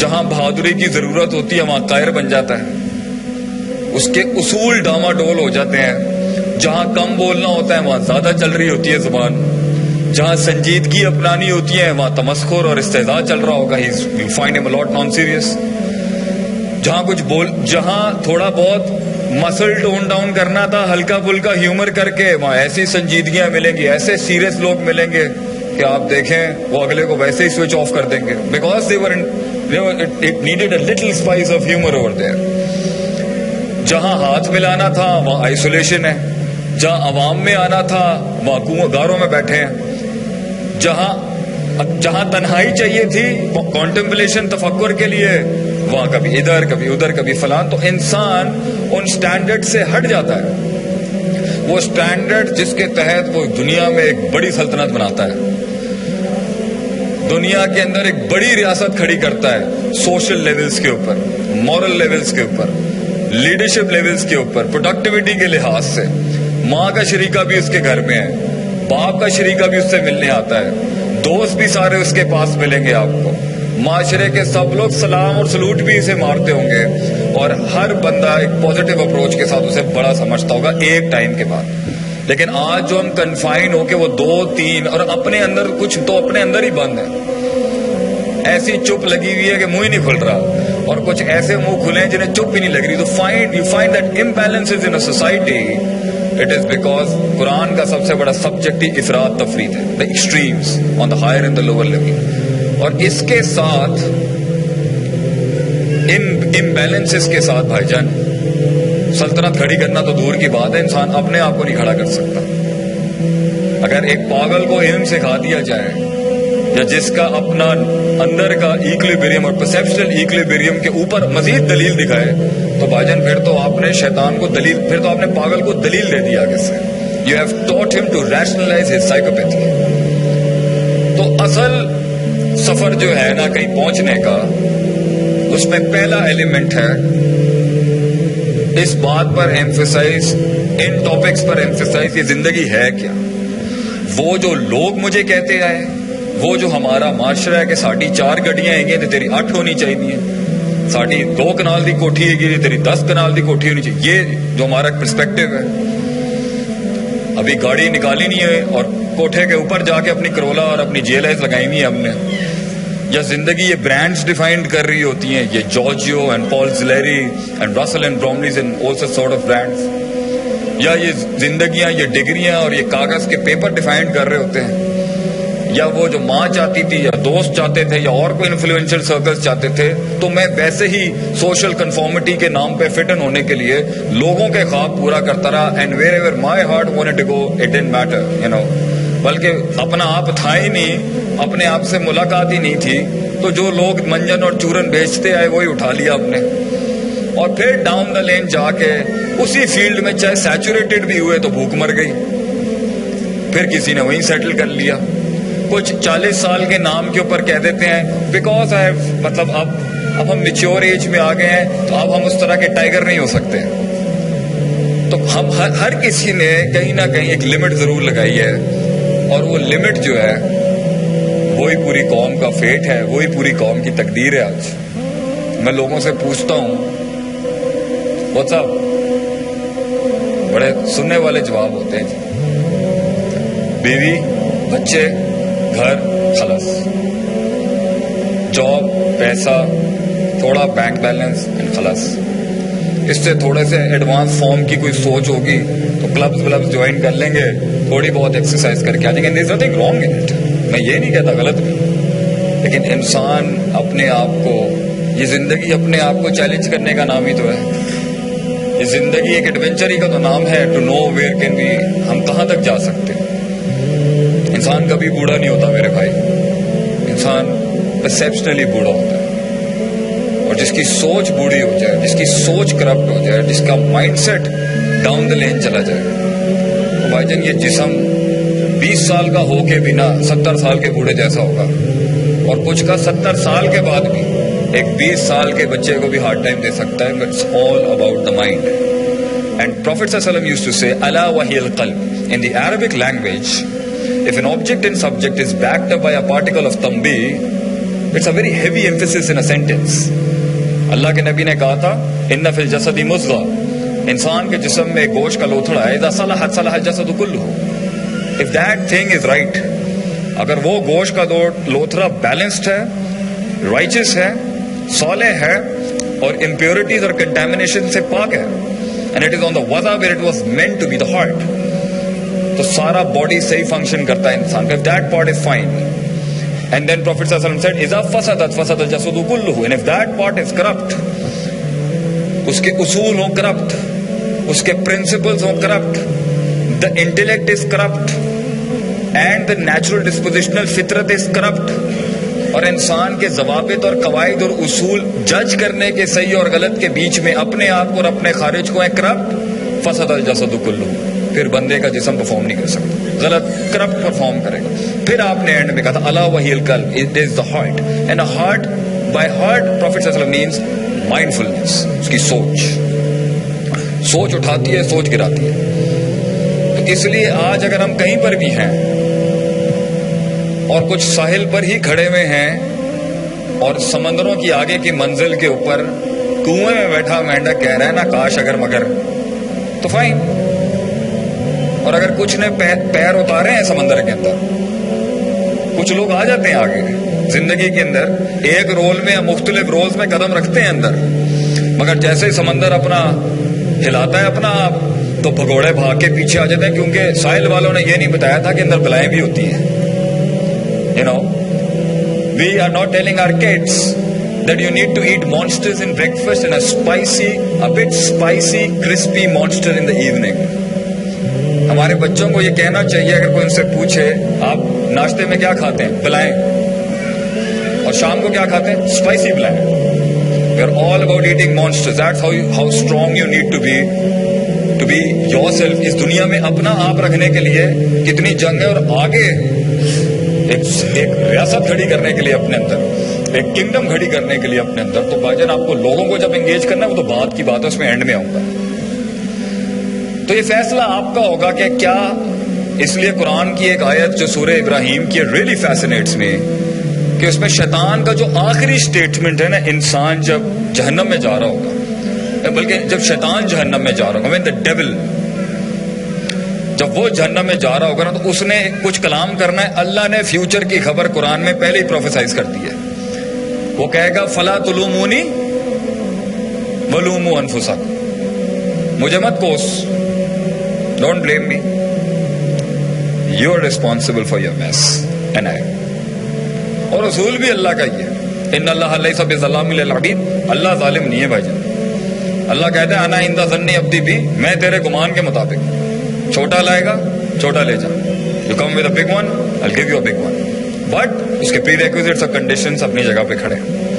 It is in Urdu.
جہاں بہادری کی ضرورت ہوتی ہے وہاں قائر بن جاتا ہے, اس کے اصول ڈاما ڈول ہو جاتے ہیں. جہاں کم بولنا ہوتا ہے وہاں زیادہ چل رہی ہوتی ہے زبان. جہاں سنجیدگی اپنانی ہوتی ہے وہاں تمسخر اور استہزاء چل رہا ہوگا. You'll find him a lot non-serious. جہاں تھوڑا بہت مسل ٹون ڈاؤن کرنا تھا, ہلکا پھلکا ہیومر کر کے, وہاں ایسی سنجیدگیاں ملیں گی, ایسے سیریس لوگ ملیں گے کہ آپ دیکھیں وہ اگلے کو ویسے ہی سوئچ آف کر دیں گے. Because it needed a little spice of humor over there. جہاں ہاتھ ملانا تھا وہاں آئسولیشن ہے. جہاں عوام میں آنا تھا وہاں غاروں میں بیٹھے ہیں. جہاں تنہائی چاہیے تھی کانٹمپلیشن تفکر کے لیے وہاں کبھی ادھر کبھی ادھر کبھی فلان. تو انسان ان سٹینڈرڈ سے ہٹ جاتا ہے. وہ سٹینڈرڈ جس کے تحت وہ دنیا میں ایک بڑی سلطنت بناتا ہے, دنیا کے اندر ایک بڑی ریاست کھڑی کرتا ہے, سوشل لیولز کے اوپر, مورل لیولز کے اوپر, لیڈرشپ لیولز کے اوپر, پروڈکٹیوٹی کے لحاظ سے. ماں کا شریکہ بھی اس کے گھر میں ہے, باپ کا شریکہ بھی اس سے ملنے آتا ہے, دوست بھی سارے اس کے پاس ملیں گے آپ کو, معاشرے کے سب لوگ سلام اور سلوٹ بھی اسے مارتے ہوں گے, اور ہر بندہ ایک پازیٹیو اپروچ کے ساتھ اسے بڑا سمجھتا ہوگا ایک ٹائم کے بعد. لیکن آج جو ہم کنفائن ہو کے وہ 2-3 اور اپنے اندر کچھ تو اپنے اندر ہی بند ہے, ایسی چپ لگی ہوئی ہے کہ منہ ہی نہیں کھل رہا, اور کچھ ایسے منہ کھلے ہیں جنہیں چپ ہی نہیں لگ رہی. تو you find that imbalances in a society. It is because قرآن کا سب سے بڑا سبجیکٹ ہی افراد تفرید ہے, the extremes on the higher and the lower level. اور اس کے ساتھ ان امبیلنسز کے ساتھ بھائی جان سلطنت کھڑی کرنا تو دور کی بات ہے, انسان اپنے آپ کو نہیں کھڑا کر سکتا. اگر ایک پاگل کو علم سکھا دیا جائے یا جس کا اپنا اندر کا ایکولیبریم اور پرسیپشنل ایکولیبریم کے اوپر مزید دلیل دکھائے تو بھائی جان پھر تو آپ نے شیطان کو دلیل, پھر تو آپ نے پاگل کو دلیل دے دی آگے سے. You have taught him to rationalize his psychopathy. تو اصل سفر جو ہے نا کہیں پہنچنے کا, اس میں پہلا ایلیمنٹ ہے اس بات پر ایمفیسائز, ان ٹاپکس پر ایمفیسائز, یہ زندگی ہے کیا. وہ جو لوگ مجھے کہتے آئے, وہ جو ہمارا معاشرہ ہے کہ ساڑھی 4 گڈیاں ہیں تو تیری 8 ہونی چاہیے, ساڑھی 2 کنال دی کوٹھی ہے تیری 10 کنال دی کوٹھی ہونی چاہیے, یہ جو ہمارا پرسپیکٹو ہے. ابھی گاڑی نکالی نہیں ہے اور کوٹھے کے اوپر جا کے اپنی کرولا اور اپنی جی ایل ایس لگائی ہوئی ہے ہم نے. یا زندگی یہ برانڈز ڈیفائنڈ کر رہی ہوتی ہیں, یہ Giorgio and Paul Zileri and Russell and Bromleys and all sort of brands. یا یہ زندگیاں, یہ ڈگریاں اور یہ کاغذ کے پیپر ڈیفائنڈ کر رہے ہوتے ہیں. یا وہ جو ماں چاہتی تھی یا دوست چاہتے تھے یا اور کوئی انفلوئنشل سرکلز چاہتے تھے, تو میں ویسے ہی سوشل کنفارمیٹی کے نام پہ فٹ ان ہونے کے لیے لوگوں کے خواب پورا کرتا رہا. And wherever my heart wanted to go it didn't matter, you know. بلکہ اپنا آپ تھا ہی نہیں, اپنے آپ سے ملاقات ہی نہیں تھی, تو جو لوگ منجن اور چورن بیچتے آئے وہی اٹھا لیا ہم نے. اور پھر ڈاؤن دا لین جا کے اسی فیلڈ میں چاہے سیچوریٹڈ بھی ہوئے تو بھوک مر گئی, پھر کسی نے وہیں سیٹل کر لیا. کچھ 40 سال کے نام کے اوپر کہہ دیتے ہیں بیکاز مطلب اب ہم میچور ایج میں آ گئے ہیں تو اب ہم اس طرح کے ٹائیگر نہیں ہو سکتے. تو ہم ہر کسی نے کہیں نہ کہیں ایک لمٹ ضرور لگائی ہے, اور وہ لمٹ جو ہے وہی پوری قوم کا فیٹ ہے, وہی پوری قوم کی تقدیر ہے. آج میں لوگوں سے پوچھتا ہوں, واٹس اپ, بڑے سننے والے جواب ہوتے ہیں جی, بیوی بچے گھر خلاص, جاب پیسہ تھوڑا بینک بیلنس خلاص. اس سے تھوڑے سے ایڈوانس فارم کی کوئی سوچ ہوگی تو کلبز جوائن کر لیں گے, تھوڑی بہت ایکسرسائز کر کے آ جائیں گے. There is nothing wrong in it, میں یہ نہیں کہتا غلط بھی, لیکن انسان اپنے آپ کو, یہ زندگی اپنے آپ کو چیلنج کرنے کا نام ہی تو ہے. یہ زندگی ایک ایڈونچر ہی کا تو نام ہے, to know where can be, ہم کہاں تک جا سکتے. انسان کبھی بوڑھا نہیں ہوتا میرے بھائی, انسان پرسیپشنلی بوڑھا ہوتا ہے. اور جس کی سوچ بوڑھی ہو جائے, جس کی سوچ کرپٹ ہو جائے, جس کا مائنڈ سیٹ ڈاؤن دا لین چلا جائے, تو بھائی جان یہ جسم 20 سال کا ہو کے بھی نہ 70 سال کے بوڑھے جیسا ہوگا. اور کچھ کا 70 سال کے بعد بھی ایک 20 سال کے بچے کو بھی ہارڈ ٹائم دے سکتا ہے. It's all about the mind. And prophet صلی اللہ علیہ وسلم یوزڈ ٹو سے الا وہی القلب. In the Arabic language, if an object and subject is backed up by a particle of tambi, It's a very heavy emphasis in a sentence. اللہ کے نبی نے کہا تھا ان فی الجسد مضغہ، انسان کے جسم میں ایک گوشت کا لوتھڑا ہے، اذا صلحت صلح الجسد کلہ. If that thing is right، اگر وہ گوشت کا لوتھڑا بیلنسڈ ہے، رائچس ہے، صالح ہے اور امپیورٹیز اور کنٹامینیشن سے پاک ہے، and it is on the wada where it was meant to be, the heart، تو سارا باڈی صحیح فنکشن کرتا ہے انسان کا. If that part is fine. And then Prophet sallallahu alaihi wasallam said اذا فسدت فسد الجسد كله، and if that part is corrupt، اس کے اصول ہوں کرپٹ، اس کے پرنسپلز ہوں corrupt, the intellect is corrupt and the natural dispositional فطرت is corrupt، اور انسان کے ضوابط اور قواعد اور اصول جج کرنے کے صحیح اور غلط کے بیچ میں اپنے آپ کو اور اپنے خارج کو ہے کرپٹ، فسد الجسد کلہ، پھر بندے کا جسم پرفارم نہیں کر سکتا، غلط کرپٹ پرفارم کرے گا. پھر آپ نے اینڈ میں کہا تھا الا وہی القلب، it is the heart, and heart by heart prophet صلی اللہ علیہ وسلم مینس مائنڈفلنس، اس کی سوچ اٹھاتی ہے، سوچ گراتی ہے. تو اس لیے آج اگر ہم کہیں پر بھی ہیں اور کچھ ساحل پر ہی کھڑے ہوئے ہیں اور سمندروں کی آگے کی منزل کے اوپر کنویں میں بیٹھا مینڈک کہہ رہا ہے نا کاش اگر مگر، تو فائن. اور اگر کچھ نے پیر اتارے ہیں سمندر کے اندر، کچھ لوگ آ جاتے ہیں آگے زندگی کے اندر، ایک رول میں یا مختلف رولز میں قدم رکھتے ہیں اندر، مگر جیسے ہی سمندر اپنا ہلاتا ہے اپنا آپ، تو بھگوڑے بھاگ کے پیچھے آ جاتے ہیں، کیونکہ ساحل والوں نے یہ نہیں بتایا تھا کہ اندر بلائیں بھی ہوتی ہیں. You know, we are not telling our kids that you need to eat monsters in breakfast and a bit spicy, crispy monster in the evening. ہمارے بچوں کو یہ کہنا چاہیے اگر کوئی ان سے پوچھے آپ ناشتے میں کیا کھاتے ہیں، بلائیں، اور شام کو کیا کھاتے ہیں، اسپائسی بلائیں. We are all about eating monsters. That's how strong you need to be yourself. اس دنیا میں اپنا آپ رکھنے کے لیے کتنی جنگ ہے، اور آگے ایک ریاست کھڑی کرنے کے لیے اپنے اندر، ایک کنگڈم کھڑی کرنے کے لیے اپنے اندر. تو بھائی جان آپ کو لوگوں کو جب انگیج کرنا ہے وہ تو بات کی بات ہے، اس میں اینڈ میں آؤں گا. تو یہ فیصلہ آپ کا ہوگا کہ کیا، اس لیے قرآن کی ایک آیت جو سورہ ابراہیم کی ریلی فیسنیٹس میں، کہ اس میں شیطان کا جو آخری سٹیٹمنٹ ہے نا، انسان جب جہنم میں جا رہا ہوگا، بلکہ جب شیطان جہنم میں جا رہا ہوگا، the devil جب وہ جہنم میں جا رہا ہوگا نا، تو اس نے کچھ کلام کرنا ہے. اللہ نے فیوچر کی خبر قرآن میں پہلے ہی پروفیسائز کر دی ہے. وہ کہے گا فلا تلومونی ولوموا انفسکم، مجھے مت کوس، don't blame me, you are responsible for your mess and I. اور رسول بھی اللہ کا ہی ہے، ان اللہ لیس بظلام للعبید، اللہ ظالم نہیں ہے بھائی جان. اللہ کہتا ہے انا عند ظن عبدی بی، میں تیرے گمان کے مطابق، چھوٹا لائے گا چھوٹا لے جا، you come with a big one I will give you a big one, but اس کے پری ریکوزٹس اور کنڈیشنز اپنی جگہ پہ کھڑے ہیں.